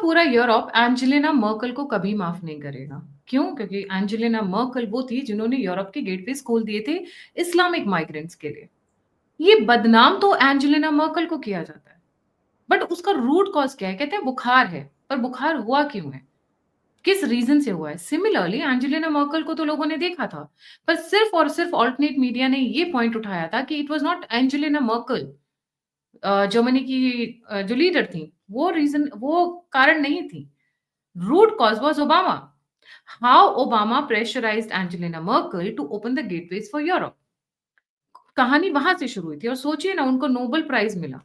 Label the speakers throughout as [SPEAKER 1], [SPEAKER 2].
[SPEAKER 1] पूरा Europe Angelina Merkel को कभी माफ नहीं करेगा। क्यों? क्योंकि एंजेलिना मर्केल वो थी जिन्होंने यूरोप के गेटवेज़ खोल दिए थे इस्लामिक माइग्रेंट्स के लिए। ये बदनाम तो एंजेलिना मर्केल को किया जाता है, बट उसका रूट कॉज़ क्या है? कहते हैं बुखार है, पर बुखार हुआ क्यों है? किस रीज़न से हुआ है? सिमिलरली एंजेलिना मर्केल को तो लोगों ने देखा था, पर सिर्फ़ और सिर्फ़ अल्टरनेट मीडिया ने ये पॉइंट उठाया था कि it was not Angelina Merkel, Germany की जो लीडर थी, वो कारण नहीं थी। Root cause was Obama. How Obama pressurized Angela Merkel to open the gateways for Europe. कहानी वहां से शुरू हुई थी और सोचिए ना उनको नोबेल प्राइज मिला।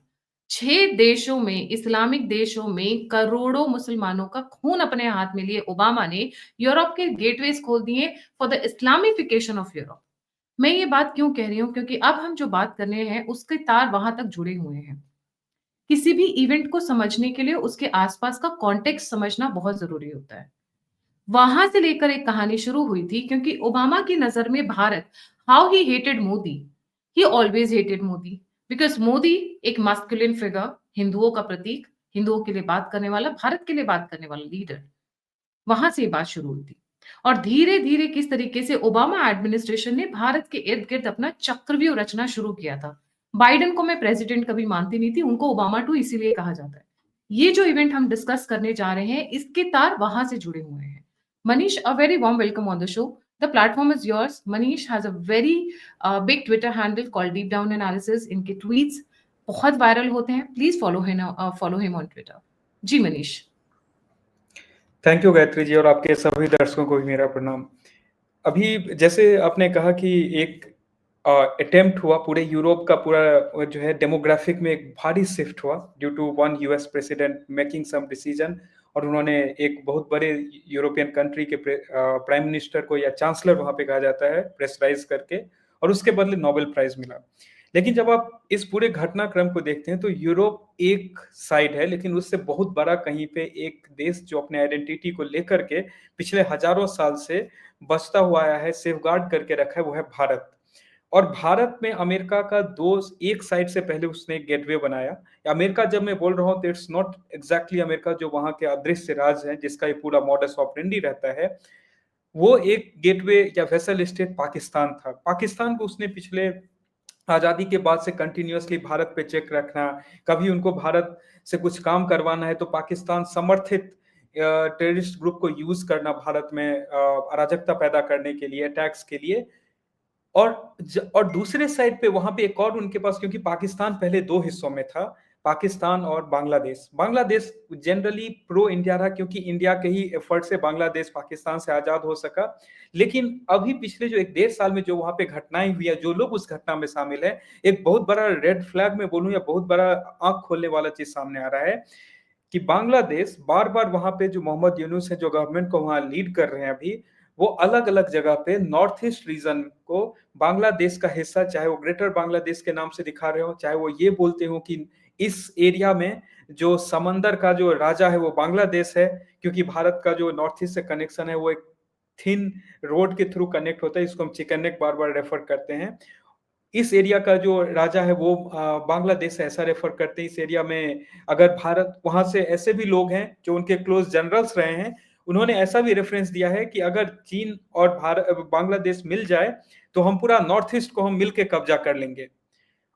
[SPEAKER 1] 6 देशों में, इस्लामिक देशों में करोड़ों मुसलमानों का खून अपने हाथ में लिए ओबामा ने यूरोप के गेटवेज खोल दिए फॉर द इस्लामिफिकेशन ऑफ यूरोप। मैं ये बात क्यों कह रही हूँ? क्योंकि अब हम जो बात करने हैं उसके तार वहां तक जुड़े हुए हैं। किसी भी इवेंट को समझने के लिए उसके आसपास का कॉन्टेक्स्ट समझना बहुत जरूरी होता है। वहां से लेकर एक कहानी शुरू हुई थी क्योंकि ओबामा की नजर में Bharat, how he hated Modi, he always hated Modi, because Modi एक मास्कुलिन फिगर, हिंदुओं का प्रतीक, हिंदुओं के लिए बात करने वाला, भारत के लिए बात करने वाला लीडर। वहां से ये बात शुरू हुई थी और धीरे धीरे किस तरीके से ओबामा एडमिनिस्ट्रेशन ने भारत के इर्द गिर्द अपना चक्रव्यूह रचना शुरू किया था। बाइडेन को मैं प्रेसिडेंट कभी मानती नहीं थी, उनको ओबामा टू इसीलिए कहा जाता है। ये जो इवेंट हम डिस्कस करने जा रहे हैं इसके तार वहां से जुड़े हुए हैं। Manish, a very warm welcome on the show. The platform is yours. Manish has a very big Twitter handle called Deep Down Analysis. इनके tweets बहुत वायरल होते हैं। Please follow him on Twitter. Ji Manish.
[SPEAKER 2] Thank you Gayatri ji, और आपके सभी दर्शकों को भी मेरा प्रणाम। अभी जैसे आपने कहा कि एक अटेम्प्ट हुआ, पूरे यूरोप का पूरा जो है डेमोग्राफिक में एक भारी शिफ्ट हुआ due to one US president making some decision, और उन्होंने एक बहुत बड़े यूरोपियन कंट्री के प्राइम मिनिस्टर को या चांसलर वहां पे कहा जाता है प्रेशराइज करके, और उसके बदले नोबेल प्राइज मिला। लेकिन जब आप इस पूरे घटनाक्रम को देखते हैं तो यूरोप एक साइड है, लेकिन उससे बहुत बड़ा कहीं पे एक देश जो अपने आइडेंटिटी को लेकर के पिछले हजारों साल से बचता हुआ आया है, सेफगार्ड करके रखा है, वो है भारत। और भारत में अमेरिका का दोस्त एक साइड से पहले उसने गेटवे बनाया। अमेरिका जब मैं बोल रहा हूँ तो इट्स नॉट एग्जैक्टली अमेरिका जो वहां के अदृश्य राज है जिसका ये पूरा मॉडस ऑपरेंडी रहता है, वो एक गेटवे या वेसल स्टेट पाकिस्तान था। पाकिस्तान को उसने पिछले आजादी के बाद से कंटिन्यूअसली भारत पे चेक रखना, कभी उनको भारत से कुछ काम करवाना है तो पाकिस्तान समर्थित टेररिस्ट ग्रुप को यूज करना भारत में अराजकता पैदा करने के लिए, अटैक्स के लिए। और दूसरे साइड पे वहां पे एक और उनके पास, क्योंकि पाकिस्तान पहले दो हिस्सों में था, पाकिस्तान और Bangladesh. Bangladesh generally pro India रहा क्योंकि इंडिया के ही एफर्ट से बांग्लादेश पाकिस्तान से आजाद हो सका। लेकिन अभी पिछले जो 1-1.5 साल में जो वहां पे घटनाएं हुई है, जो लोग उस घटना में शामिल है, एक बहुत बड़ा रेड फ्लैग में बोलूं या बहुत बड़ा आंख खोलने वाला चीज सामने आ रहा है कि बांग्लादेश बार बार वहां पे जो मोहम्मद यूनुस है जो गवर्नमेंट को वहां लीड कर रहे हैं अभी, वो अलग अलग जगह पे नॉर्थ ईस्ट रीजन को बांग्लादेश का हिस्सा, चाहे वो ग्रेटर बांग्लादेश के नाम से दिखा रहे हो, चाहे वो ये बोलते हो कि इस एरिया में जो समंदर का जो राजा है वो बांग्लादेश है, क्योंकि भारत का जो नॉर्थ ईस्ट से कनेक्शन है वो एक थिन रोड के थ्रू कनेक्ट होता है, इसको हम चिकन नेक बार बार रेफर करते हैं। इस एरिया का जो राजा है वो बांग्लादेश से ऐसा रेफर करते हैं। इस एरिया में अगर भारत, वहां से ऐसे भी लोग हैं जो उनके क्लोज जनरल्स रहे हैं, उन्होंने ऐसा भी रेफरेंस दिया है कि अगर चीन और भारत बांग्लादेश मिल जाए तो हम पूरा नॉर्थ ईस्ट को हम मिल के कब्जा कर लेंगे।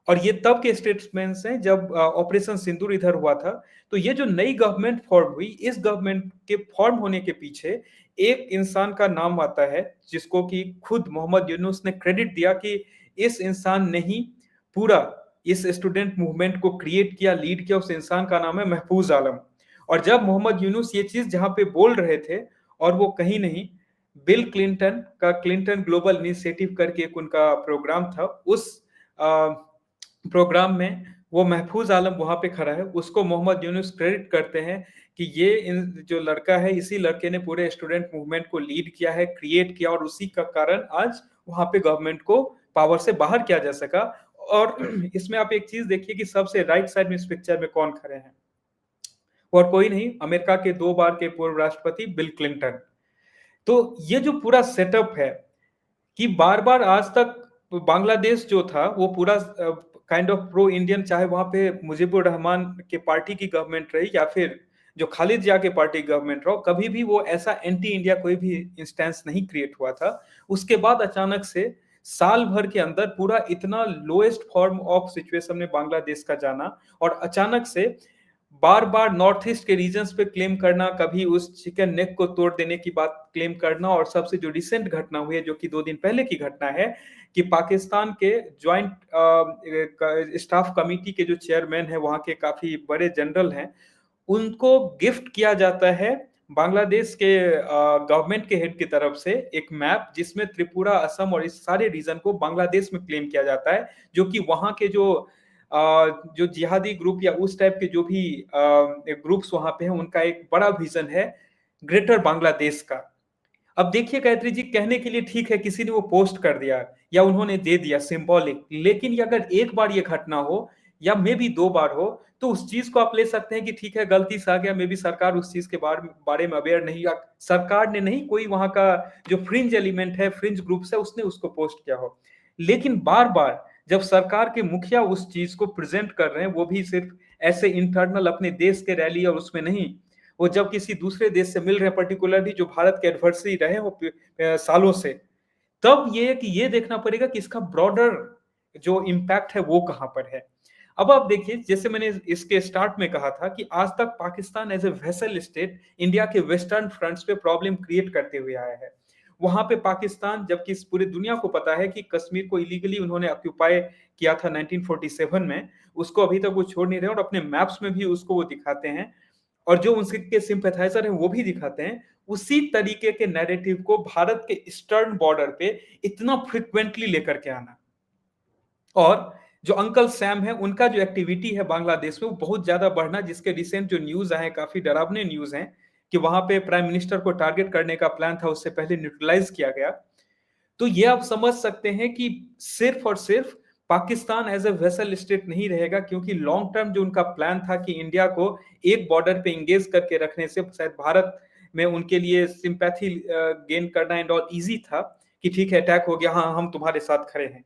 [SPEAKER 2] और ये तब के स्टेटमेंट्स हैं जब ऑपरेशन सिंदूर इधर हुआ था। तो ये जो नई गवर्नमेंट फॉर्म हुई, इस गवर्नमेंट के फॉर्म होने के पीछे एक इंसान का नाम आता है जिसको कि खुद मोहम्मद यूनुस ने क्रेडिट दिया कि इस इंसान ने ही पूरा इस स्टूडेंट मूवमेंट को क्रिएट किया, लीड किया। उस इंसान का नाम है महफूज आलम। और जब मोहम्मद यूनुस ये चीज जहां पे बोल रहे थे, और वो कहीं नहीं, बिल क्लिंटन का क्लिंटन ग्लोबल इनिशिएटिव करके एक उनका प्रोग्राम था, उस प्रोग्राम में वो महफूज आलम वहां पे खड़ा है, उसको मोहम्मद यूनुस क्रेडिट करते हैं कि ये जो लड़का है, इसी लड़के ने पूरे स्टूडेंट मूवमेंट को लीड किया है, क्रिएट किया, और उसी का कारण आज वहां पे गवर्नमेंट को पावर से बाहर किया जा सका। और इसमें आप एक चीज देखिए कि सबसे राइट साइड में इस पिक्चर में कौन खड़े हैं, और कोई नहीं, अमेरिका के 2 बार के पूर्व राष्ट्रपति बिल क्लिंटन। तो ये जो पूरा सेटअप है कि बार बार आज तक बांग्लादेश जो था वो पूरा काइंड ऑफ प्रो इंडियन, चाहे वहां पे मुजीबुर रहमान के पार्टी की गवर्नमेंट रही या फिर जो खालिद जिया के पार्टी गवर्नमेंट रहा, कभी भी वो ऐसा एंटी इंडिया कोई भी इंस्टेंस नहीं क्रिएट हुआ था। उसके बाद अचानक से साल भर के अंदर पूरा इतना लोएस्ट फॉर्म ऑफ सिचुएशन में बांग्लादेश का जाना, और अचानक से बार बार नॉर्थ ईस्ट के रीजन्स पे क्लेम करना, कभी उस चिकन नेक को तोड़ देने की बात क्लेम करना, और सबसे जो रिसेंट घटना हुई है जो कि 2 दिन पहले की घटना है कि पाकिस्तान के ज्वाइंट स्टाफ कमेटी के जो चेयरमैन है, वहां के काफी बड़े जनरल हैं, उनको गिफ्ट किया जाता है बांग्लादेश के गवर्नमेंट के हेड की तरफ से एक मैप, जिसमें त्रिपुरा, असम और इस सारे रीजन को बांग्लादेश में क्लेम किया जाता है, जो कि वहां के जो जिहादी ग्रुप या उस टाइप के जो भी ग्रुप्स वहां पे हैं, उनका एक बड़ा विजन है ग्रेटर बांग्लादेश का। अब देखिए गायत्री जी, कहने के लिए ठीक है, किसी ने वो पोस्ट कर दिया या उन्होंने दे दिया सिंबॉलिक, लेकिन ये अगर एक बार ये घटना हो या मे भी 2 बार हो, तो उस चीज को आप ले सकते हैं कि ठीक है, गलती से आ गया, मे भी सरकार उस चीज के बारे में अवेयर नहीं, या सरकार ने नहीं, कोई वहां का जो फ्रिंज एलिमेंट है, फ्रिंज ग्रुप्स है, उसने उसको पोस्ट किया हो। लेकिन बार बार जब सरकार के मुखिया उस चीज को प्रेजेंट कर रहे हैं, वो भी सिर्फ ऐसे इंटरनल अपने देश के रैली और उसमें नहीं, वो जब किसी दूसरे देश से मिल रहे हैं, पर्टिकुलरली जो भारत के एडवर्सरी रहे हो सालों से, तब ये कि ये देखना पड़ेगा कि इसका ब्रॉडर जो इम्पैक्ट है वो कहां पर है। अब आप देखिए, जैसे मैंने इसके स्टार्ट में कहा था कि आज तक Pakistan as a vessel state India के वेस्टर्न फ्रंट्स पे प्रॉब्लम क्रिएट करते हुए आया है। वहां पे पाकिस्तान, जबकि इस पूरी दुनिया को पता है कि कश्मीर को इलीगली उन्होंने ऑक्यूपाई किया था 1947 में, उसको अभी तक वो छोड़ नहीं रहे, और अपने मैप्स में भी उसको वो दिखाते हैं, और जो उनके सिंपैथाइजर हैं वो भी दिखाते हैं। उसी तरीके के नैरेटिव को भारत के ईस्टर्न बॉर्डर पे इतना फ्रिक्वेंटली लेकर के आना, और जो अंकल सैम है उनका जो एक्टिविटी है बांग्लादेश में वो बहुत ज्यादा बढ़ना, जिसके रिसेंट जो न्यूज आए काफी डरावने न्यूज हैं कि वहां पे प्राइम मिनिस्टर को टारगेट करने का प्लान था, उससे पहले न्यूट्रलाइज किया गया। तो ये आप समझ सकते हैं कि सिर्फ और सिर्फ Pakistan as a vessel state नहीं रहेगा, क्योंकि लॉन्ग टर्म जो उनका प्लान था कि इंडिया को एक बॉर्डर पे इंगेज करके रखने से शायद भारत में उनके लिए सिंपैथी गेन करना एंड ऑल इजी था, कि ठीक है, अटैक हो गया, हाँ हम तुम्हारे साथ खड़े हैं।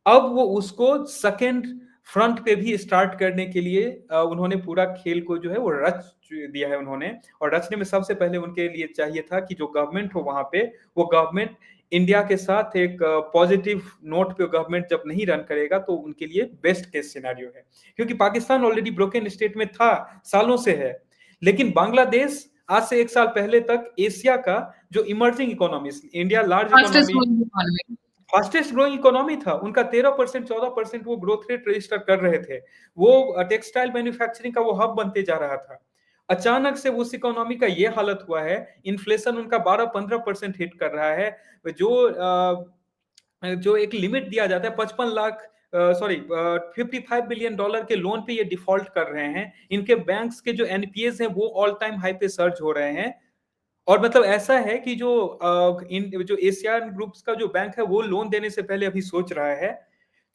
[SPEAKER 2] अब वो उसको सेकेंड फ्रंट पे भी स्टार्ट करने के लिए उन्होंने पूरा खेल को जो है वो रच दिया है उन्होंने। और रचने में सबसे पहले उनके लिए चाहिए था कि जो गवर्नमेंट हो वहां पे, वो गवर्नमेंट इंडिया के साथ एक पॉजिटिव नोट पे गवर्नमेंट जब नहीं रन करेगा तो उनके लिए बेस्ट केस सिनेरियो है, क्योंकि पाकिस्तान ऑलरेडी ब्रोकन स्टेट में था, सालों से है। लेकिन बांग्लादेश आज से 1 साल पहले तक एशिया का जो emerging economy, India large
[SPEAKER 1] fastest
[SPEAKER 2] economy,
[SPEAKER 1] growing economy.
[SPEAKER 2] Fastest growing economy था उनका, 13% 14% वो ग्रोथ रेट रजिस्टर कर रहे थे। वो टेक्सटाइल मैन्युफैक्चरिंग का वो हब बनते जा रहा था। अचानक से उस इकोनॉमी का ये हालत हुआ है, इन्फ्लेशन उनका 12-15% हिट कर रहा है। जो एक लिमिट दिया जाता है 55 बिलियन डॉलर के लोन पे ये डिफॉल्ट कर रहे हैं। इनके बैंक्स के जो एनपीएस हैं वो ऑल टाइम हाई पे सर्ज हो रहे हैं। और मतलब ऐसा है कि जो एशियन ग्रुप्स का जो बैंक है वो लोन देने से पहले अभी सोच रहा है।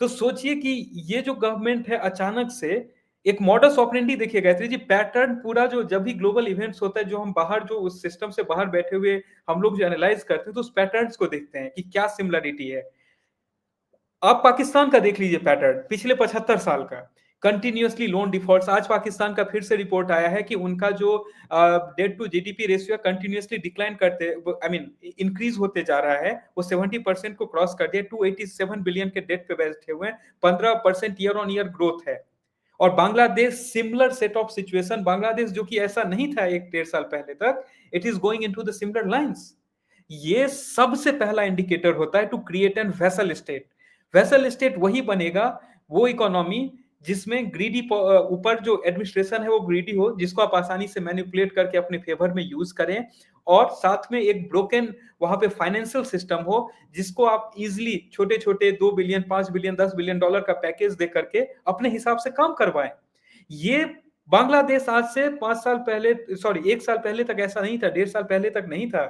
[SPEAKER 2] तो सोचिए कि ये जो गवर्नमेंट है अचानक से एक मॉडस ऑपरेंडी, देखिए गायत्री जी, पैटर्न पूरा, जो जब भी ग्लोबल इवेंट्स होता है, जो हम बाहर जो उस सिस्टम से बाहर बैठे हुए हम लोग जो एनालाइज करते हैं, तो उस पैटर्न्स को देखते हैं कि क्या सिमिलरिटी है। आप पाकिस्तान का देख लीजिए पैटर्न, पिछले 75 साल का कंटिन्यूअसली लोन डिफॉल्ट्स। आज पाकिस्तान का फिर से रिपोर्ट आया है कि उनका जो debt to GDP ratio continuously decline करते, आई मीन इंक्रीज होते जा रहा है। वो 70% को क्रॉस कर दिया, 287 बिलियन के डेट पे बैठे हुए हैं, 15% ईयर ऑन ईयर ग्रोथ है। और Bangladesh similar set of situation, Bangladesh जो कि ऐसा नहीं था 1-1.5 साल पहले तक, it is going into the similar lines. ये सबसे पहला इंडिकेटर होता है to create an vessel state. Vessel state वही बनेगा, वो इकोनॉमी जिसमें ग्रीडी, ऊपर जो एडमिनिस्ट्रेशन है वो ग्रीडी हो, जिसको आप आसानी से मैनिपुलेट करके अपने फेवर में यूज करें, और साथ में एक ब्रोकन वहां पे फाइनेंशियल सिस्टम हो, जिसको आप इजिली छोटे छोटे 2 बिलियन 5 बिलियन 10 बिलियन डॉलर का पैकेज दे करके अपने हिसाब से काम करवाएं। ये बांग्लादेश आज से 5 साल पहले, सॉरी 1 साल पहले तक ऐसा नहीं था, 1.5 साल पहले तक नहीं था।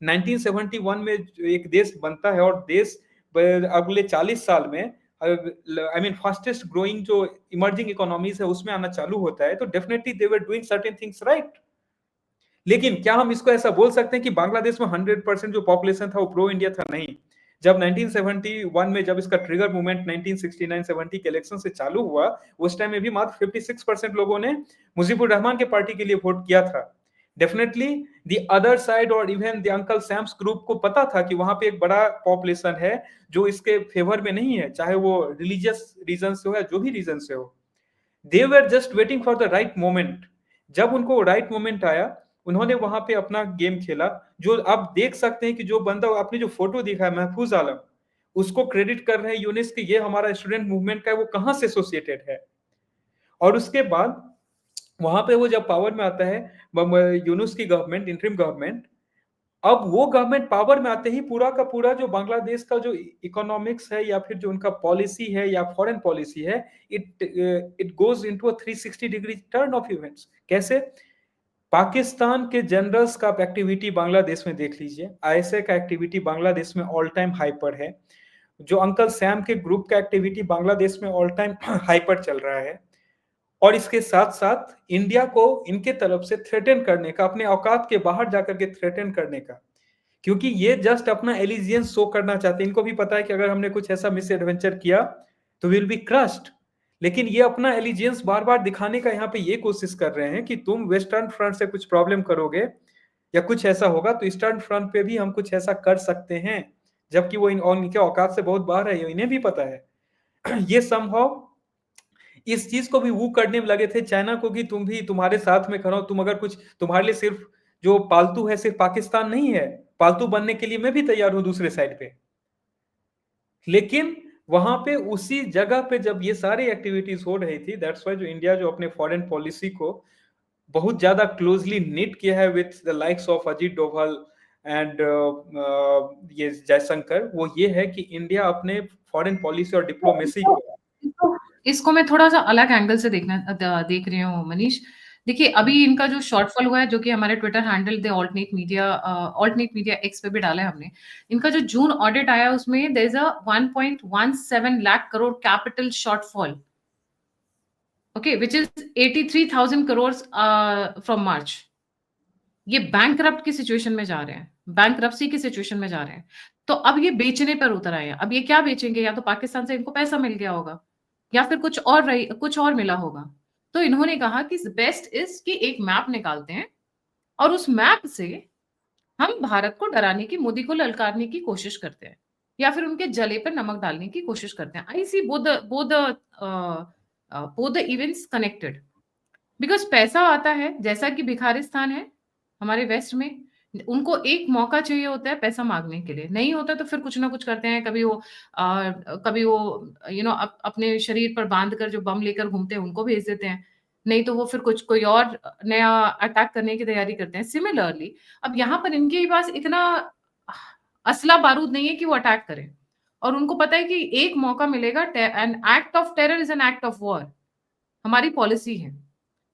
[SPEAKER 2] 1971 में एक देश बनता है, और देश अगले 40 साल में, आई मीन फास्टेस्ट ग्रोइंग जो इमर्जिंग इकोनॉमीज है उसमें आना चालू होता है, तो definitely they were doing certain things right. लेकिन क्या हम इसको ऐसा बोल सकते हैं कि बांग्लादेश में 100% जो पॉपुलेशन था वो प्रो इंडिया था? नहीं। जब 1971 में जब इसका ट्रिगर मूवमेंट 1969-70 के इलेक्शन से चालू हुआ, उस टाइम में भी मात्र 56% लोगों ने मुजीबुर रहमान के पार्टी के लिए वोट किया था। डेफिनेटली द अदर साइड और even the uncle Sam's group को पता था कि वहां पे एक बड़ा पॉपुलेशन है जो इसके फेवर में नहीं है, चाहे वो रिलीजियस रीजन से हो या जो भी रीजन से हो। They were just waiting for the right moment. जब उनको राइट मोमेंट आया, उन्होंने वहां पे अपना गेम खेला। जो आप देख सकते हैं कि जो बंदा आपने जो फोटो दिखा है महफूज आलम, उसको क्रेडिट कर रहे हैं यूनिस की ये हमारा स्टूडेंट मूवमेंट का है, वो कहां से एसोसिएटेड है। और उसके बाद वहां पे वो जब पावर में आता है यूनुस की गवर्नमेंट, इंटरिम गवर्नमेंट, अब वो गवर्नमेंट पावर में आते ही पूरा का पूरा जो बांग्लादेश का जो इकोनॉमिक्स है या फिर जो उनका पॉलिसी है या फॉरेन पॉलिसी है, it goes into a 360 degree turn off events. कैसे? पाकिस्तान के जनरल्स का एक्टिविटी बांग्लादेश में देख लीजिए, आईएसए का एक्टिविटी बांग्लादेश में ऑल टाइम हाई पर है, जो अंकल सैम के ग्रुप का एक्टिविटी बांग्लादेश में ऑल टाइम हाई पर चल रहा है। और इसके साथ साथ इंडिया को इनके तरफ से थ्रेटन करने का, अपने औकात के बाहर जाकर के थ्रेटन करने का, क्योंकि ये जस्ट अपना एलिजियंस शो करना चाहते हैं। इनको भी पता है कि अगर हमने कुछ ऐसा मिस एडवेंचर किया तो विल बी क्रश्ड, लेकिन ये अपना एलिजियंस बार बार दिखाने का यहाँ पे ये कोशिश कर रहे हैं कि तुम वेस्टर्न फ्रंट से कुछ प्रॉब्लम करोगे या कुछ ऐसा होगा तो ईस्टर्न फ्रंट पे भी हम कुछ ऐसा कर सकते हैं, जबकि वो इनके औकात से बहुत बाहर है, इन्हें भी पता है। ये संभव इस चीज को भी वो करने में लगे थे चाइना को कि तुम भी, तुम्हारे साथ में खड़ा हो, तुम अगर कुछ, तुम्हारे लिए सिर्फ जो पालतू है सिर्फ पाकिस्तान नहीं है, पालतू बनने के लिए मैं भी तैयार हूं दूसरे साइड पे। लेकिन वहां पे उसी जगह पे जब ये सारी एक्टिविटीज हो रही थी, दैट्स वाई जो इंडिया जो अपने फॉरेन पॉलिसी को बहुत ज्यादा क्लोजली निट किया है with the likes of Ajit Doval and ये जयशंकर, वो ये है कि इंडिया अपने फॉरेन पॉलिसी और डिप्लोमेसी को,
[SPEAKER 1] इसको मैं थोड़ा सा अलग एंगल से देख रही हूँ मनीष। देखिए अभी इनका जो शॉर्टफॉल हुआ है, जो कि हमारे Twitter handle the alternate media x पे भी डाला है हमने, इनका जो जून ऑडिट आया उसमें there is a 1.17 lakh crore capital shortfall, okay, which is 83,000 crore from March. ये बैंकरप्ट की सिचुएशन में जा रहे हैं, बैंकरप्सी की सिचुएशन में जा रहे हैं। तो अब ये बेचने पर उतर आए हैं। अब ये क्या बेचेंगे? या तो पाकिस्तान से इनको पैसा मिल गया होगा या फिर कुछ और मिला होगा। तो इन्होंने कहा कि बेस्ट इज कि एक मैप निकालते हैं और उस मैप से हम भारत को डराने की, मोदी को ललकारने की कोशिश करते हैं या फिर उनके जले पर नमक डालने की कोशिश करते हैं। I see both the events connected, because पैसा आता है, जैसा कि भिखारिस्तान है हमारे वेस्ट में, उनको एक मौका चाहिए होता है पैसा मांगने के लिए, नहीं होता तो फिर कुछ ना कुछ करते हैं। कभी वो अपने शरीर पर बांध कर जो बम लेकर घूमते हैं उनको भेज देते हैं, नहीं तो वो फिर कोई और नया अटैक करने की तैयारी करते हैं। सिमिलरली अब यहाँ पर इनके पास इतना असला बारूद नहीं है कि वो अटैक करें, और उनको पता है कि एक मौका मिलेगा। An act of terror is an act of war, हमारी पॉलिसी है।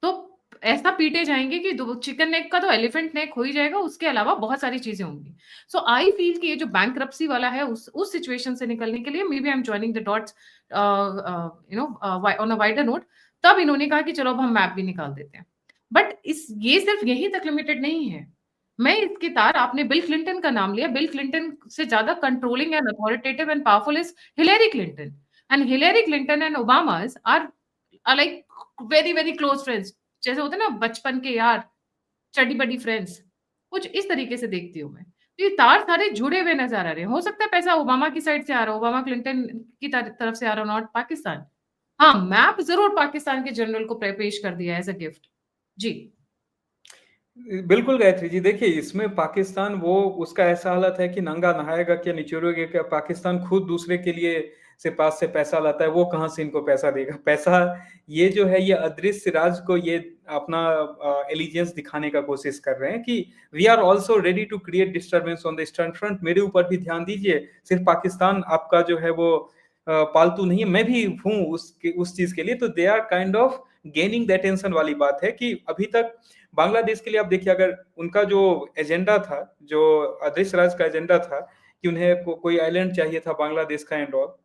[SPEAKER 1] तो ऐसा पीटे जाएंगे कि चिकन नेक का तो एलिफेंट नेक हो ही जाएगा, उसके अलावा बहुत सारी चीजें होंगी। सो आई फील कि ये जो बैंक्रप्सी वाला है, उस सिचुएशन से निकलने के लिए maybe I am joining the dots on a wider note. तब इन्होंने कहा कि चलो अब हम मैप भी निकाल देते हैं। बट ये सिर्फ यहीं तक लिमिटेड नहीं है। मैं इसके तार, आपने बिल क्लिंटन का नाम लिया, बिल क्लिंटन से ज्यादा controlling and authoritative and powerful is Hillary Clinton, and Hillary Clinton and Obama are like very very close friends. जैसे होते हैं ना बचपन के यार, चड्डी बड्डी फ्रेंड्स, कुछ इस तरीके से देखती हूँ मैं। तो ये तार सारे जुड़े हुए नजर आ रहे हैं। हो सकता है पैसा ओबामा की साइड से आ रहा हो, ओबामा क्लिंटन की तरफ से आ रहा हो, नॉट पाकिस्तान। हाँ, मैप जरूर पाकिस्तान के जनरल को पेश कर दिया एज अ गिफ्ट। जी
[SPEAKER 2] बिल्कुल गायत्री जी, देखिए इसमें पाकिस्तान वो उसका ऐसा हालत है कि नंगा नहाएगा क्या निचोड़ेगा क्या। पाकिस्तान खुद दूसरे के लिए से पास से पैसा लाता है, वो कहाँ से इनको पैसा देगा? पैसा ये जो है, ये अदृश्य राज को ये अपना एलिजेंस दिखाने का कोशिश कर रहे हैं कि we are also ready to create disturbance on the eastern front. मेरे ऊपर भी ध्यान दीजिए, सिर्फ पाकिस्तान आपका जो है वो पालतू नहीं है, मैं भी हूँ उस चीज के लिए। तो they are kind of gaining the attention वाली बात है कि अभी तक बांग्लादेश के लिए आप देखिए, अगर उनका जो एजेंडा था, जो अदृश्य राज का एजेंडा था कि उन्हें कोई आइलैंड चाहिए था बांग्लादेश का एंड ऑल,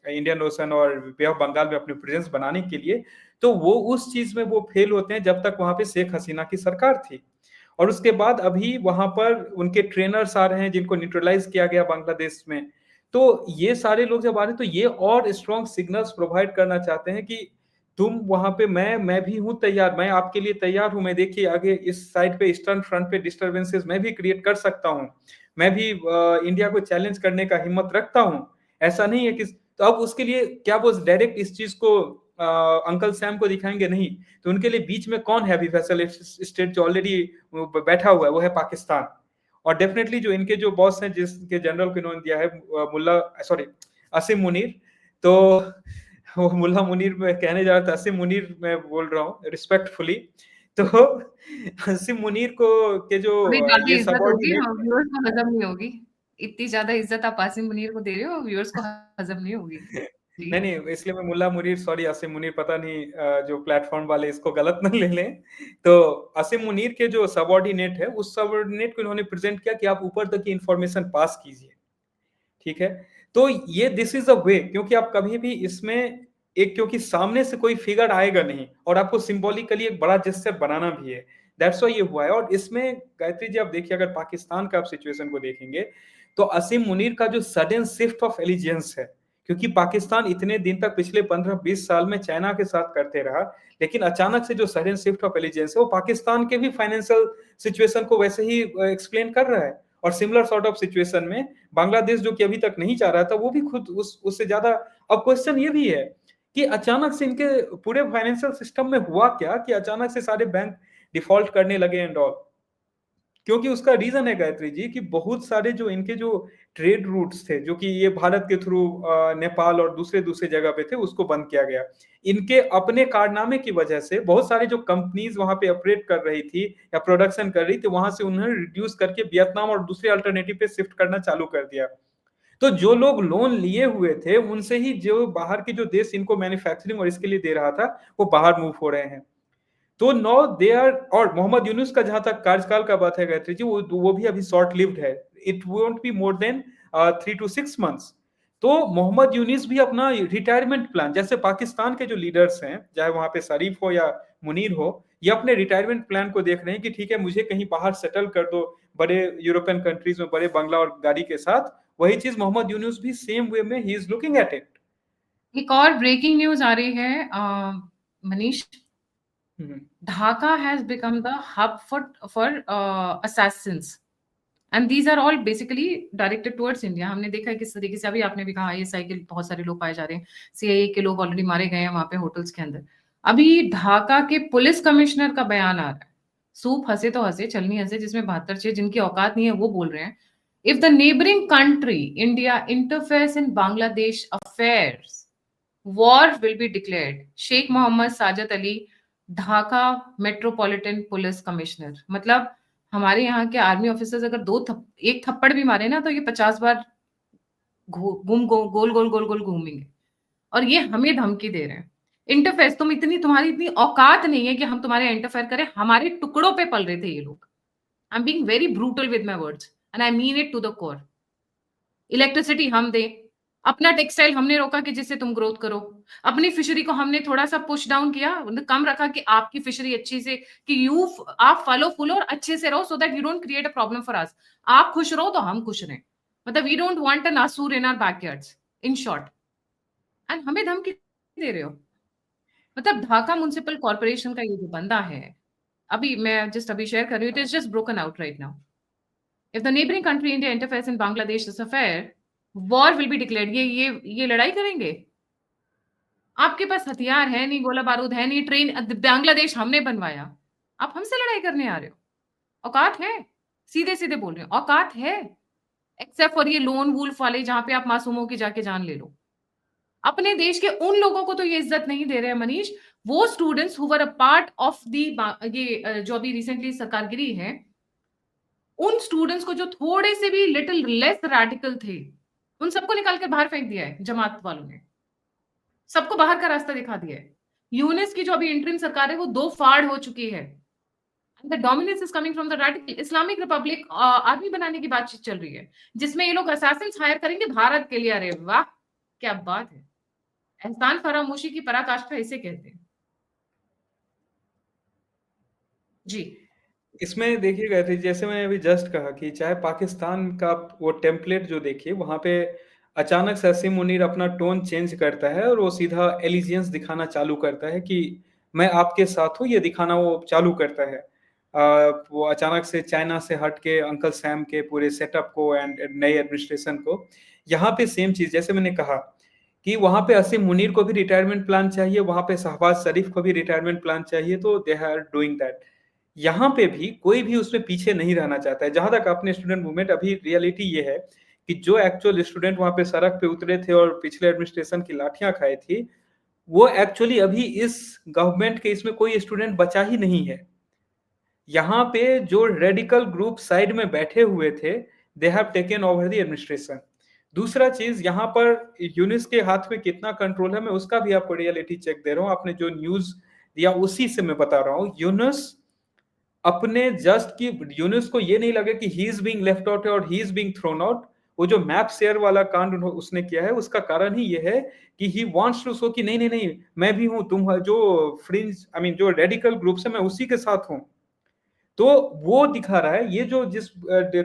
[SPEAKER 2] इंडियन ओशन और बे ऑफ बंगाल में अपनी प्रेजेंस बनाने के लिए, तो वो उस चीज में वो फेल होते हैं जब तक वहां पे शेख हसीना की सरकार थी। और उसके बाद अभी वहाँ पर उनके ट्रेनर्स आ रहे हैं जिनको न्यूट्रलाइज़ किया गया बांग्लादेश में। तो ये सारे लोग जब आ रहे हैं तो ये और स्ट्रॉन्ग सिग्नल्स प्रोवाइड करना चाहते हैं कि तुम वहाँ पे मैं भी हूँ तैयार, मैं आपके लिए तैयार हूँ, मैं देखिए आगे इस साइड पे ईस्टर्न फ्रंट पे डिस्टर्बेंसेस मैं भी क्रिएट कर सकता हूँ। मैं भी इंडिया को चैलेंज करने का हिम्मत रखता हूँ। ऐसा नहीं है कि तो अब उसके लिए क्या वो डायरेक्ट इस चीज़ को अंकल सैम को दिखाएँगे? नहीं। तो उनके लिए बीच में कौन है अभी वैसल स्टेट जो ऑलरेडी बैठा हुआ है, वो है पाकिस्तान। और डेफिनिटली जो इनके जो बॉस हैं जिसके जनरल को इन्होंने दिया है मुल्ला सॉरी असीम मुनीर, तो वो मुल्ला मुनीर मैं कहने जा रहा था, असीम मुनीर मैं बोल रहा हूँ रिस्पेक्टफुली। तो असीम मुनीर को के जो
[SPEAKER 1] थोड़ी ज़्यादा
[SPEAKER 2] ये
[SPEAKER 1] इज़्ज़त होगी,
[SPEAKER 2] सबॉर्डिनेट हैं।
[SPEAKER 1] व्यूअर्स को हज़म नहीं होगी। इतनी ज़्यादा इज़्ज़त आप आसिम मुनीर को दे रहे हो, व्यूअर्स को हज़म नहीं होगी। जी।
[SPEAKER 2] नहीं, नहीं, इसलिए मैं मुल्ला मुनीर सॉरी असीम मुनीर पता नहीं जो प्लेटफ़ॉर्म वाले इसको गलत ना ले लें। तो असीम मुनीर के जो सबॉर्डिनेट है, उस सबॉर्डिनेट को इन्होंने प्रेज़ेंट किया कि आप ऊपर तक की इन्फॉर्मेशन पास कीजिए। ठीक है? तो ये दिस इज़ अ वे क्योंकि आप कभी भी इसमें एक क्योंकि सामने से कोई फिगर आएगा नहीं और आपको सिंबॉलिकली एक बड़ा जेस्चर बनाना भी है। दैट्स व्हाई ये हुआ है और इसमें गायत्री जी आप देखिए अगर पाकिस्तान का आप सिचुएशन को देखेंगे, तो असीम मुनीर का जो सडन शिफ्ट ऑफ एलिजेंस है, क्योंकि पाकिस्तान इतने दिन तक पिछले 15-20 साल में चाइना के साथ करते रहा, लेकिन अचानक से जो सडन शिफ्ट ऑफ एलिजेंस है, वो पाकिस्तान के भी फाइनेंशियल सिचुएशन को वैसे ही एक्सप्लेन कर रहा है और सिमिलर सॉर्ट ऑफ सिचुएशन में बांग्लादेश जो कि अभी तक नहीं चाह रहा था, वो भी खुद उससे ज़्यादा अब क्वेश्चन ये भी है कि अचानक से इनके पूरे फाइनेंशियल सिस्टम में हुआ क्या कि अचानक से सारे बैंक डिफ़ॉल्ट करने लगे एंड ऑल। क्योंकि उसका रीज़न है गायत्री जी कि बहुत सारे जो इनके जो ट्रेड रूट्स थे, जो कि ये भारत के थ्रू नेपाल और दूसरे-दूसरे जगह पे थे, उसको बंद किया गया। इनके अपने कारनामे की वजह से बहुत सारी जो कंपनीज़ वहाँ पे ऑपरेट कर रही थी या प्रोडक्शन कर रही थी, वहाँ से उन्होंने रिड्यूस करके वियतनाम और दूसरे अल्टरनेटिव पे शिफ्ट करना चालू कर दिया। तो जो लोग लोन लिए हुए थे, उनसे ही जो बाहर के जो देश इनको मैन्युफैक्चरिंग और इसके लिए दे रहा था, वो बाहर मूव हो रहे हैं। तो नो दे आर और मोहम्मद यूनुस का जहां तक कार्यकाल का बात है गायत्री जी वो भी अभी शॉर्ट लिव्ड है it won't be more than 3 to 6 months तो मोहम्मद यूनिस भी अपना रिटायरमेंट प्लान जैसे पाकिस्तान के जो लीडर्स हैं चाहे वहां पे शरीफ हो या मुनीर हो ये अपने रिटायरमेंट प्लान को देख रहे हैं कि ठीक है मुझे कहीं बाहर सेटल कर दो बड़े यूरोपियन कंट्रीज में बड़े बंगला और गाड़ी के साथ वही चीज मोहम्मद यूनुस भी सेम वे में ही इज लुकिंग एट इट
[SPEAKER 1] एक और ब्रेकिंग न्यूज़ आ रही है Manish, Dhaka has become the hub for assassins. And these are all basically directed towards India. हमने देखा है किस तरीके से, अभी आपने भी कहा आईएसआई के बहुत सारे लोग पाए जा रहे हैं, सीआईए के लोग ऑलरेडी मारे गए हैं वहां पे होटल्स के अंदर। अभी ढाका के पुलिस कमिश्नर का बयान आ रहा है, सूप हंसे तो हंसे चलनी हंसे, जिसमें 72 छह जिनकी औकात नहीं है वो बोल रहे हैं, if the neighbouring country India interferes in Bangladesh affairs war will be declared. Sheikh Mohammad Sajad Ali, Dhaka metropolitan police commissioner. मतलब हमारे यहाँ के आर्मी ऑफिसर्स अगर एक थप्पड़ भी मारे ना तो ये 50 बार गोल गोल गोल गोल घूमेंगे। और ये हमें धमकी दे रहे हैं, इंटरफेयर, तुम्हारी इतनी औकात नहीं है कि हम तुम्हारे इंटरफेयर करें। हमारे टुकड़ों पे पल रहे थे ये लोग। I am being very brutal with my words and I mean it to the core. Electricity हम दें, अपना टेक्सटाइल हमने रोका कि जिससे तुम ग्रोथ करो, अपनी फिशरी को हमने थोड़ा सा पुश डाउन किया, मतलब कम रखा कि आपकी फिशरी अच्छी से, कि आप फलो फूलो और अच्छे से रहो, so that you don't create a problem for us. आप खुश रहो तो हम खुश रहें। मतलब we don't want an eyesore in our backyards, in short. And हमें धमकी दे रहे हो। मतलब ढाका म्युनिसिपल कॉर्पोरेशन का ये जो बंदा है, अभी मैं जस्ट अभी शेयर कर रही हूँ, it is just broken out right now. If the neighboring country India interferes in Bangladesh's affair, war will be declared। ये लड़ाई करेंगे। आपके पास हथियार है नहीं, गोला बारूद है नहीं, ट्रेन बांग्लादेश हमने बनवाया, आप हमसे लड़ाई करने आ रहे हो? औकात है? सीधे सीधे बोल रहे हो, औकात है? एक्सेप्ट फॉर ये लोन वुल्फ वाले जहां पे आप मासूमों की जाके जान ले लो। अपने देश के उन लोगों को तो ये इज्जत नहीं दे रहे हैं मनीष, वो students who were a part of the, ये जो अभी रिसेंटली सरकार गिरी है, उन स्टूडेंट्स को जो थोड़े से भी लिटिल लेस रैडिकल थे, उन सबको निकाल कर बाहर फेंक दिया है जमात वालों ने। सबको बाहर का रास्ता दिखा दिया है। यूनिस की जो अभी इंटरिम सरकार है वो दो फाड़ हो चुकी है। The dominance is coming from the radical Islamic Republic army बनाने की बातचीत चल रही है, जिसमें ये लोग असैसिन्स हायर करेंगे भारत के लिए। अरे वाह, क्या बात है! एहसान फरामोशी की पराकाष्ठा इसे कहते हैं। जी।
[SPEAKER 2] इसमें देखिए गायत्री, जैसे मैंने अभी जस्ट कहा कि चाहे पाकिस्तान का वो टेम्पलेट जो देखिए, वहां पे अचानक से असीम मुनीर अपना टोन चेंज करता है और वो सीधा एलिजियंस दिखाना चालू करता है कि मैं आपके साथ हूँ, ये दिखाना वो चालू करता है। वो अचानक से चाइना से हट के अंकल सैम के पूरे सेटअप को एंड नए एडमिनिस्ट्रेशन को, यहाँ पे सेम चीज जैसे मैंने कहा कि वहां पे असीम मुनीर को भी रिटायरमेंट प्लान चाहिए, वहां पे शहबाज शरीफ को भी रिटायरमेंट प्लान चाहिए, तो दे आर डूइंग दैट। यहाँ पे भी कोई भी उसमें पीछे नहीं रहना चाहता है। जहां तक अपने स्टूडेंट मूवमेंट, अभी रियलिटी ये है कि जो एक्चुअल स्टूडेंट वहां पे सड़क पे उतरे थे और पिछले एडमिनिस्ट्रेशन की लाठियां खाई थी, वो एक्चुअली अभी इस गवर्नमेंट के इसमें कोई स्टूडेंट बचा ही नहीं है। यहाँ पे जो रेडिकल ग्रुप साइड में बैठे हुए थे, they have taken over the administration. दूसरा चीज, यहाँ पर यूनिस के हाथ में कितना कंट्रोल है, मैं उसका भी आपको रियलिटी चेक दे रहा हूँ। आपने जो न्यूज दिया उसी से मैं बता रहा हूँ। यूनुस अपने जस्ट की यूनुस को ये नहीं लगे कि he is being left out और he is being thrown out. वो जो मैप शेयर वाला कांड उसने किया है, उसका कारण ही ये है कि ही वांट्स टू शो कि नहीं नहीं नहीं, मैं भी हूं, तुम जो फ्रिंज आई मीन जो रेडिकल ग्रुप है, मैं उसी के साथ हूं। तो वो दिखा रहा है, ये जो जिस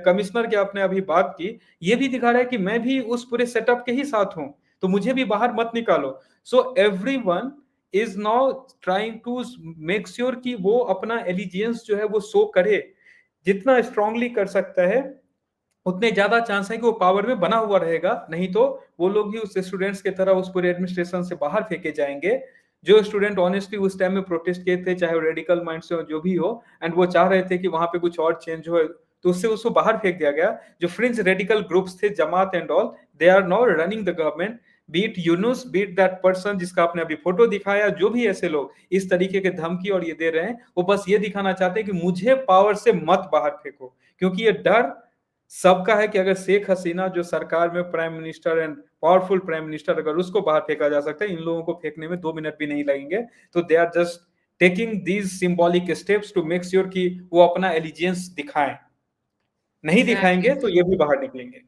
[SPEAKER 2] कमिश्नर की आपने अभी बात की, ये भी दिखा रहा है कि मैं भी उस पूरे सेटअप के ही साथ हूं, तो मुझे भी बाहर मत निकालो। So everyone is now trying to make sure कि वो अपना एलिजियंस जो है वो शो करे, जितना स्ट्रांगली कर सकता है, उतने ज्यादा चांस है कि वो पावर में बना हुआ रहेगा। नहीं तो वो लोग भी उस स्टूडेंट्स की तरह उस पूरे एडमिनिस्ट्रेशन से बाहर फेंके जाएंगे। जो स्टूडेंट ऑनेस्टली उस टाइम में प्रोटेस्ट किए थे, चाहे वो रेडिकल माइंड से हो, जो भी हो, एंड वो चाह रहे थे कि वहां पे कुछ और चेंज हो, तो उससे उसको बाहर फेंक दिया गया। जो फ्रिंज रेडिकल ग्रुप्स थे, Jamaat and all, they are now running the government. Be it Yunus, be it that person जिसका आपने अभी फोटो दिखाया, जो भी ऐसे लोग इस तरीके के धमकी और ये दे रहे हैं, वो बस ये दिखाना चाहते हैं कि मुझे पावर से मत बाहर फेंको। क्योंकि ये डर सबका है कि अगर शेख हसीना जो सरकार में prime minister and powerful prime minister, अगर उसको बाहर फेंका जा सकता है, इन लोगों को फेंकने में 2 मिनट भी नहीं लगेंगे। तो they are just taking these symbolic steps to make sure कि वो अपना एलिजियंस दिखाएं। नहीं
[SPEAKER 1] एग्जैक्टली
[SPEAKER 2] दिखाएंगे तो ये भी बाहर निकलेंगे।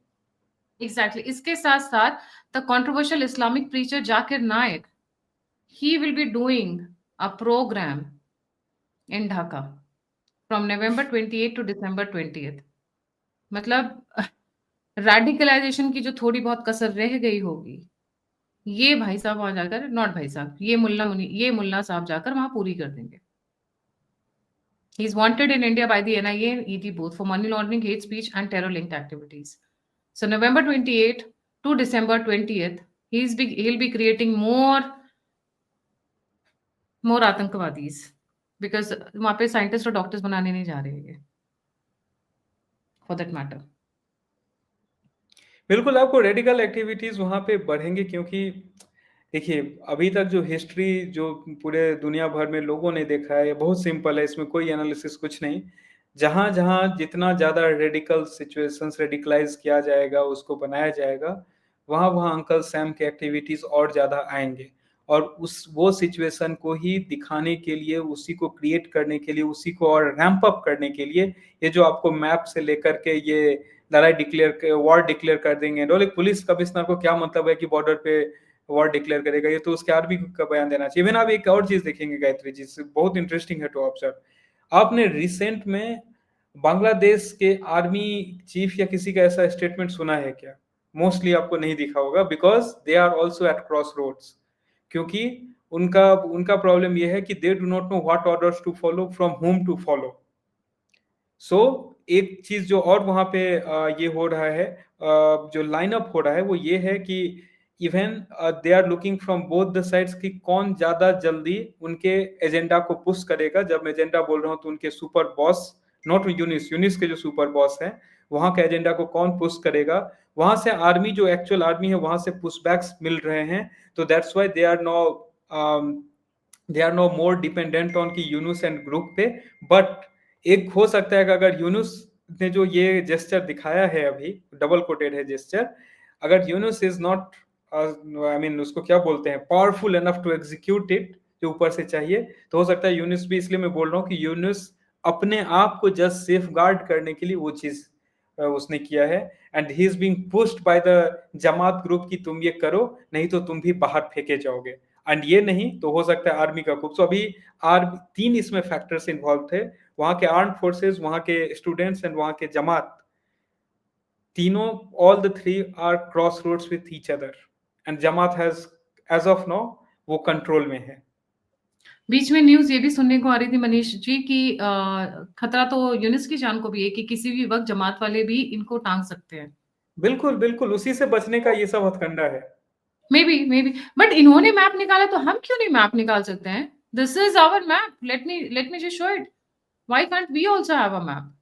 [SPEAKER 1] एग्जैक्टली इसके साथ साथ the controversial Islamic preacher Zakir Naik, he will be doing a program in Dhaka from November 28 to December 20th। मतलब रेडिकलाइजेशन की जो थोड़ी बहुत कसर रह गई होगी, ये भाई साहब वहां जाकर, नॉट भाई साहब, ये मुल्ला साहब जाकर वहां पूरी कर देंगे। He is wanted in India by the NIA and ED both for money laundering, hate speech, and terror linked activities. So November 28 to December 20th, he'll be creating more आतंकवादीज, बिकॉज वहां पे साइंटिस्ट और doctors बनाने नहीं जा रहे हैं for that matter.
[SPEAKER 2] बिल्कुल, आपको रेडिकल एक्टिविटीज वहां पे बढ़ेंगे, क्योंकि देखिए अभी तक जो हिस्ट्री जो पूरे दुनिया भर में लोगों ने देखा है, बहुत सिंपल है, इसमें कोई एनालिसिस कुछ नहीं। जहां जहां जितना ज्यादा रेडिकल सिचुएशंस रेडिकलाइज किया जाएगा, उसको बनाया जाएगा, वहां वहां अंकल सैम के एक्टिविटीज और ज्यादा आएंगे। और उस वो सिचुएशन को ही दिखाने के लिए, उसी को क्रिएट करने के लिए, उसी को और रैंप अप करने के लिए, ये जो आपको मैप से लेकर के ये लड़ाई डिक्लेयर, वॉर डिक्लेयर कर देंगे। और एक पुलिस कमिश्नर को क्या मतलब है कि बॉर्डर पे वॉर डिक्लेयर करेगा, ये तो उसके आर्मी का बयान देना चाहिए। इवन आप एक और चीज देखेंगे गायत्री जी, बहुत इंटरेस्टिंग है टू ऑब्जर्व। आपने रिसेंट में बांग्लादेश के आर्मी चीफ या किसी का ऐसा स्टेटमेंट सुना है क्या? मोस्टली आपको नहीं दिखा होगा, because they are also at cross roads. क्योंकि उनका उनका प्रॉब्लम यह है कि they do not know what orders to follow, from home to follow. So एक चीज जो और वहां पे ये हो रहा है, जो लाइनअप हो रहा है, वो ये है कि even they are looking from both the sides कि कौन ज्यादा जल्दी उनके एजेंडा को पुश करेगा। जब मैं एजेंडा बोल रहा हूँ तो उनके super boss, not Yunus, Yunus के जो सुपर बॉस हैं, वहां के एजेंडा को कौन पुश करेगा। वहां से आर्मी, जो एक्चुअल आर्मी है, वहां से पुश बैक्स मिल रहे हैं। तो that's why they are no more dependent on की यूनुस एंड ग्रुप पे। बट एक हो सकता है कि अगर यूनुस ने जो ये जेस्चर दिखाया है, अभी डबल कोटेड है जेस्चर, अगर Yunus is not I mean उसको क्या बोलते हैं, powerful enough to execute it, जो ऊपर से चाहिए, तो हो सकता है यूनुस भी, इसलिए मैं बोल रहा हूँ कि यूनुस अपने आप को जस्ट सेफ गार्ड करने के लिए वो चीज उसने किया है। And he is being pushed by the Jamaat group कि तुम ये करो, नहीं तो तुम भी बाहर फेंके जाओगे। एंड ये नहीं तो हो सकता है आर्मी का कुछ। तो अभी आर तीन इसमें फैक्टर्स इन्वॉल्व थे। वहाँ के आर्म्ड फोर्सेस, वहाँ के स्टूडेंट्स एंड वहाँ के जमात, तीनों, all the three are crossroads with each other, and Jamaat has as of now वो कंट्रोल में है।
[SPEAKER 1] बीच में न्यूज़ ये भी सुनने को आ रही थी मनीष जी कि खतरा तो यूनुस की जान को भी है कि किसी भी वक़्त जमात वाले भी इनको टाँग सकते हैं।
[SPEAKER 2] बिल्कुल, बिल्कुल, उसी से बचने का ये सब हथकंडा है।
[SPEAKER 1] मे बी बट इन्होंने मैप निकाला तो हम क्यों नहीं मैप निकाल सकते हैं? This is our map, let me just show it. Why can't we also have a map?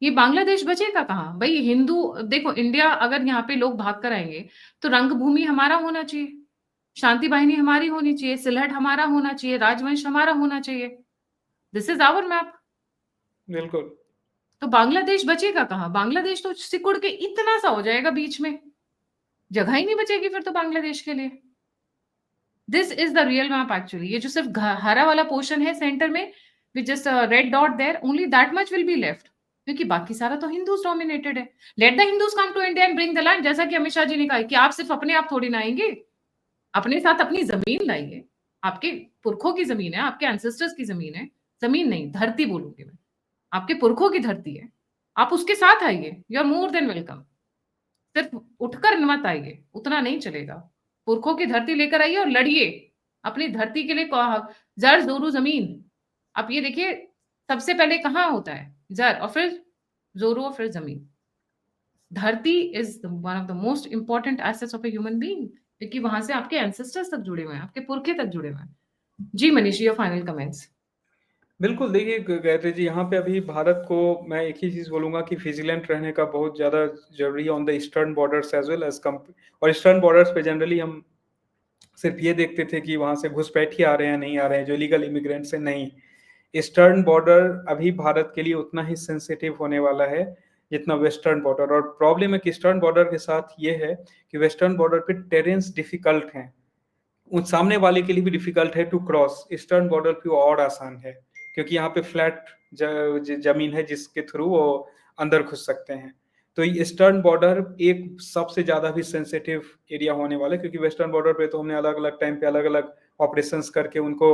[SPEAKER 1] ये बांग्लादेश बचेगा कहाँ? भई हिंदू देखो इंडिया अगर यहाँ पे लोग भाग कर आएँगे, तो रंगभूमि हमारा होना चाहिए, शांति वाहिनी हमारी होनी चाहिए, सिलहट हमारा होना चाहिए, राजवंश हमारा होना चाहिए। This is our map.
[SPEAKER 2] बिल्कुल।
[SPEAKER 1] तो बांग्लादेश बचेगा कहाँ? बांग्लादेश तो सिकुड़ के इतना सा हो जाएगा बीच में, जगह ही नहीं बचेगी फिर तो बांग्लादेश के लिए। This is the real map actually. ये जो सिर्फ हरा वाला पोर्शन है सेंटर में, which just red dot there, only that much will be left, क्योंकि बाकी सारा तो हिंदूज डोमिनेटेड है। Let the Hindus come to India and bring the land, जैसा कि अमित शाह जी ने कहा है कि आप सिर्फ अपने आप थोड़ी ना आएंगे, अपने साथ अपनी जमीन लाइए। आपके पुरखों की जमीन है, आपके एंसेस्टर्स की जमीन है, जमीन नहीं धरती बोलूंगी मैं, आपके पुरखों की धरती है, आप उसके साथ आइए, you are more than welcome. सिर्फ उठकर मत आइए, उतना नहीं चलेगा। पुरखों की धरती लेकर आइए और लड़िए अपनी धरती के लिए। जर जोरू जमीन, आप ये देखिए सबसे पहले कहाँ होता है जर, और फिर जोरू, और फिर जमीन। धरती is one of the most important assets of a human being, क्योंकि वहां से आपके एंसेस्टर्स तक जुड़े हुए हैं, आपके पुरखे तक जुड़े हुए हैं। जी मनीष, योर फाइनल कमेंट्स।
[SPEAKER 2] बिल्कुल, देखिए गायत्री जी, यहाँ पे अभी भारत को मैं एक ही चीज़ बोलूँगा कि विजिलेंट रहने का बहुत ज़्यादा ज़रूरी है on the eastern borders as well as और ईस्टर्न बॉर्डर्स पे जनरली हम सिर्फ ये देखते थे कि वहाँ से घुसपैठिए आ रहे हैं, नहीं आ रहे हैं, जो इलीगल इमिग्रेंट्स हैं, नहीं। ईस्टर्न बॉर्डर अभी भारत के लिए उतना ही सेंसिटिव होने वाला है जितना वेस्टर्न बॉर्डर, और प्रॉब्लम है कि ईस्टर्न बॉर्डर के साथ ये है कि वेस्टर्न बॉर्डर पे टेरेन्स डिफिकल्ट हैं, उस सामने वाले के लिए भी डिफिकल्ट है टू क्रॉस। ईस्टर्न बॉर्डर पे वो और आसान है क्योंकि यहाँ पे फ्लैट जमीन है जिसके थ्रू वो अंदर घुस सकते हैं। तो ये ईस्टर्न बॉर्डर एक सबसे ज्यादा भी सेंसिटिव एरिया होने वाला है, क्योंकि वेस्टर्न बॉर्डर पे तो हमने अलग अलग टाइम पे अलग अलग ऑपरेशंस करके उनको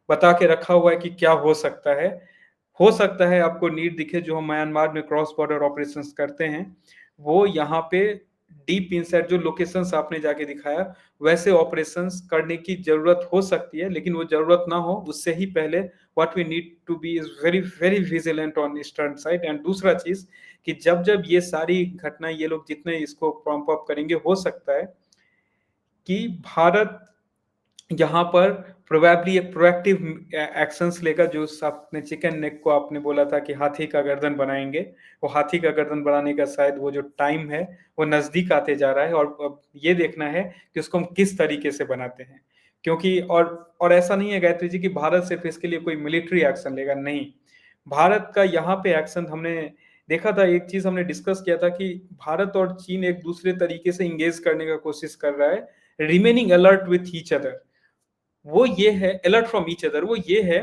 [SPEAKER 2] बता के रखा हुआ है कि क्या हो सकता है आपको नीड दिखे जो हम म्यांमार में क्रॉस बॉर्डर ऑपरेशंस करते हैं, वो यहाँ पे डीप इनसाइड जो लोकेशंस आपने जाके दिखाया वैसे ऑपरेशंस करने की जरूरत हो सकती है, लेकिन वो जरूरत ना हो उससे ही पहले what we need to be is very very vigilant on eastern side. And दूसरा चीज कि जब जब ये सारी घटनाएं ये लोग जितने इसको प्रॉम्प अप करेंगे, हो सकता है कि भारत यहाँ पर प्रोबेबली एक प्रोएक्टिव एक्शंस लेगा। जो आपने चिकन नेक को आपने बोला था कि हाथी का गर्दन बनाएंगे, वो हाथी का गर्दन बनाने का शायद वो जो टाइम है वो नजदीक आते जा रहा है, और अब ये देखना है कि उसको हम किस तरीके से बनाते हैं। क्योंकि और ऐसा नहीं है गायत्री जी कि भारत सिर्फ इसके लिए कोई मिलिट्री एक्शन लेगा, नहीं। भारत का यहाँ पे एक्शन हमने देखा था, एक चीज हमने डिस्कस किया था कि भारत और चीन एक दूसरे तरीके से इंगेज करने का कोशिश कर रहा है, remaining alert with each other. वो ये है अलर्ट फ्रॉम ईच अदर, वो ये है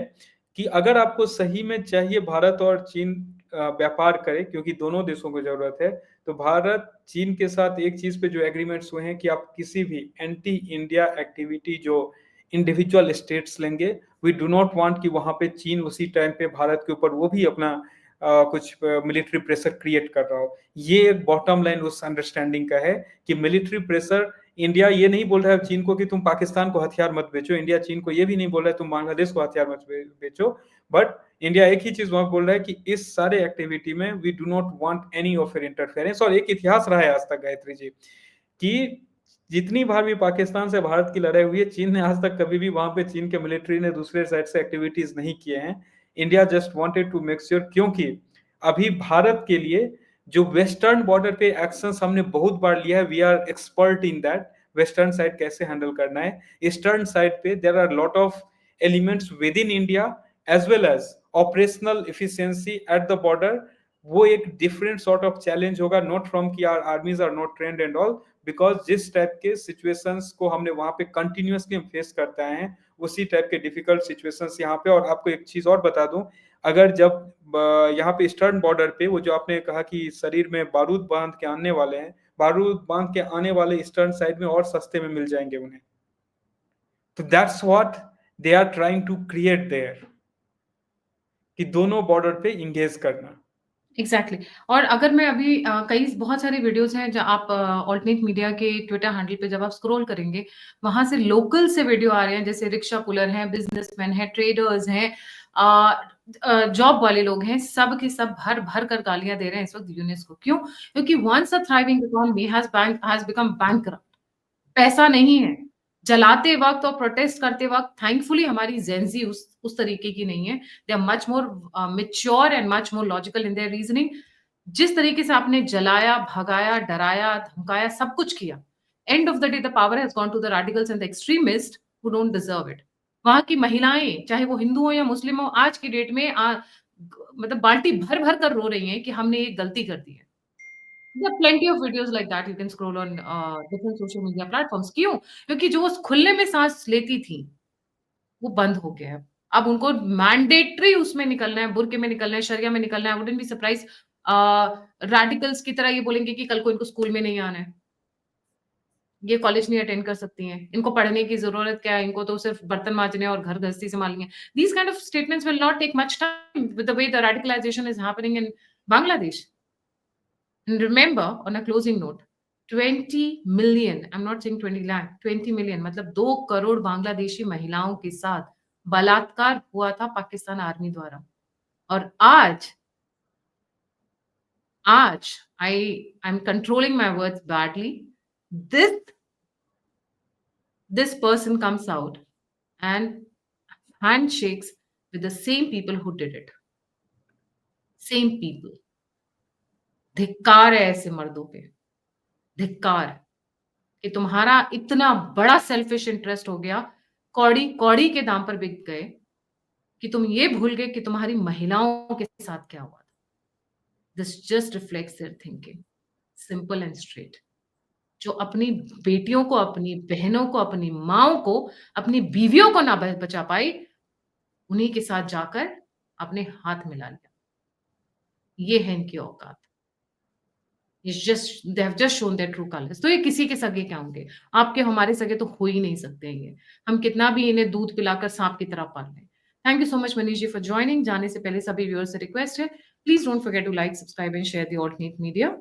[SPEAKER 2] कि अगर आपको सही में चाहिए भारत और चीन व्यापार करे, क्योंकि दोनों देशों को जरूरत है, तो भारत चीन के साथ एक चीज पे जो एग्रीमेंट्स हुए हैं कि आप किसी भी एंटी इंडिया एक्टिविटी जो इंडिविजुअल स्टेट्स लेंगे, वी डू नॉट वांट कि वहां पे चीन उसी टाइम पे भारत के ऊपर वो भी अपना कुछ मिलिट्री प्रेशर क्रिएट कर रहा हो। ये एक बॉटम लाइन उस अंडरस्टैंडिंग का है कि मिलिट्री प्रेशर, इंडिया ये नहीं बोल रहा है चीन को कि तुम पाकिस्तान को हथियार मत बेचो, इंडिया चीन को ये भी नहीं बोल रहा है तुम बांग्लादेश को हथियार मत बेचो, बट इंडिया एक ही चीज वहां बोल रहा है कि इस सारे एक्टिविटी में we do not want any of your interference. और एक इतिहास रहा है आज तक गायत्री जी कि जितनी बार भी पाकिस्तान से भारत की लड़ाई हुई है, चीन ने आज तक कभी भी वहां पे चीन के मिलिट्री ने दूसरे साइड से एक्टिविटीज नहीं किए हैं। India just wanted to make sure, क्योंकि अभी भारत के लिए जो वेस्टर्न बॉर्डर पे एक्शंस हमने बहुत बार लिया है, we are expert in that. Western side कैसे हैंडल करना है, ईस्टर्न साइड पे there are lot of elements within India as well as operational efficiency at the border. वो एक डिफरेंट सॉर्ट ऑफ चैलेंज होगा, नॉट फ्रॉम की our armies are not trained and all, because जिस type के situations को हमने वहां पे कंटिन्यूअसली हम फेस करते आए हैं, उसी टाइप के डिफिकल्ट सिचुएशंस यहाँ पे। और आपको एक चीज और बता दूं, अगर जब यहाँ पे ईस्टर्न बॉर्डर पे वो जो आपने कहा कि शरीर में बारूद बांध के आने वाले हैं, बारूद बांध के आने वाले ईस्टर्न साइड में और सस्ते में मिल जाएंगे उन्हें। तो that's what they are trying to create there. कि दोनों बॉर्डर पे एंगेज करना।
[SPEAKER 1] एग्ज़ैक्टली। और अगर मैं अभी कई बहुत सारे वीडियोज़ हैं जहाँ आप ऑल्टरनेट मीडिया के ट्विटर हैंडल पे जब आप स्क्रॉल करेंगे, वहाँ से लोकल से वीडियो आ रहे हैं, जैसे रिक्शा पुलर हैं, बिज़नेसमैन हैं, ट्रेडर्स हैं, जॉब वाले लोग हैं, सब के सब भर-भर कर गालियाँ दे रहे हैं इस वक़्त यूनेस्को। क्यों? क्योंकि once a thriving economy has become bankrupt. पैसा नहीं है। जलाते वक़्त और प्रोटेस्ट करते वक़्त थैंकफुली हमारी जेन ज़ी उस तरीके की नहीं है। They are much more mature and much more logical in their reasoning. जिस तरीके से आपने जलाया, भगाया, डराया, धमकाया, सब कुछ किया। End of the day the power has gone to the radicals and the extremist who don't deserve it. वहाँ की महिलाएँ, चाहे वो हिंदू हो या मुस्लिम हो, आज की डेट में मतलब बाल्टी भर-भर कर रो रही हैं कि हमने ये गलती कर दी है। There are plenty of videos like that you can scroll on different social media platforms. क्यों? क्योंकि जो उस खुले में साँस लेती थी, वो बंद हो गया है। अब उनको मैंडेटरी उसमें निकलना है, बुर्के में निकलना है, शरिया में निकलना है। आई वुडन्ट बी सरप्राइज्ड रैडिकल्स की तरह ये बोलेंगे कि कल को इनको स्कूल में नहीं आना है, ये कॉलेज नहीं अटेंड कर सकती हैं, इनको पढ़ने की ज़रूरत क्या है, इनको तो सिर्फ बर्तन माँजने और घर गृहस्थी सँभालनी है। These kind of statements will not take much time with the way the radicalization is happening in Bangladesh. And remember, on a closing note, 20 million, I'm not saying 20 lakh, 20 million मतलब 2 करोड़ बांग्लादेशी महिलाओं के साथ बलात्कार हुआ था पाकिस्तान आर्मी द्वारा। और आज I'm controlling my words badly. This this person comes out and handshakes with the same people who did it. Same people. धिक्कार है ऐसे मर्दों पे, धिक्कार। कि तुम्हारा इतना बड़ा सेल्फिश इंटरेस्ट हो गया, कौड़ी कौड़ी के दाम पर बिक गए, कि तुम ये भूल गए कि तुम्हारी महिलाओं के साथ क्या हुआ था। This just reflects there thinking, simple and straight. जो अपनी बेटियों को, अपनी बहनों को, अपनी माँओं को, अपनी बीवियों को ना बचा पाई, उन्हीं के साथ जाकर अपने हाथ मिला लिया। ये है इनकी औकात। They have just shown their true colours. तो ये किसी के सगे क्या होंगे? आपके हमारे सगे तो हो ही नहीं सकते हैं ये। हम कितना भी इन्हें दूध पिलाकर सांप की तरह पाल लें। Thank you so much Manish ji for joining. जाने से पहले सभी व्यूअर्स से रिक्वेस्ट है, please don't forget to like, subscribe and share the alternate media.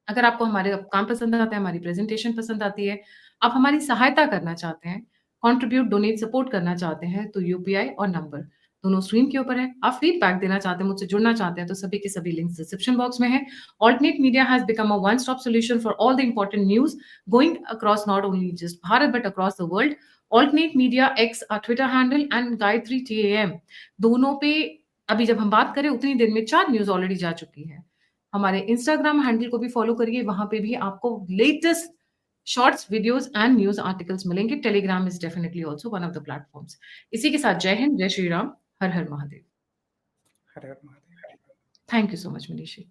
[SPEAKER 1] अगर आपको हमारे काम पसंद आता है, हमारी प्रेज़ेंटेशन पसंद आती है, आप हमारी सहायता करना चाहते हैं, कंट्रीब्यूट, डोनेट, सपोर्ट करना चाहते हैं, तो यूपीआई और नंबर दोनों स्क्रीन के ऊपर है। आप फीडबैक देना चाहते हैं, मुझसे जुड़ना चाहते हैं, तो सभी के सभी लिंक्स डिस्क्रिप्शन बॉक्स में हैं। Alternate Media has become a one-stop solution for all the important news going across not only just Bharat but across the world. Alternate Media X, our Twitter handle, and Gayatri TAM, दोनों पे अभी जब हम बात करें उतनी देर में 4 news already जा चुकी है। हमारे इंस्टाग्राम हैंडल को भी फॉलो करिए, वहाँ पे भी आपको latest shorts, videos and news articles मिलेंगे। Telegram is definitely also one of the platforms. इसी के साथ जय हिंद, जय श्री राम, हर हर महादेव।
[SPEAKER 2] हर हर Mahadev.
[SPEAKER 1] Thank you so much Manish ji.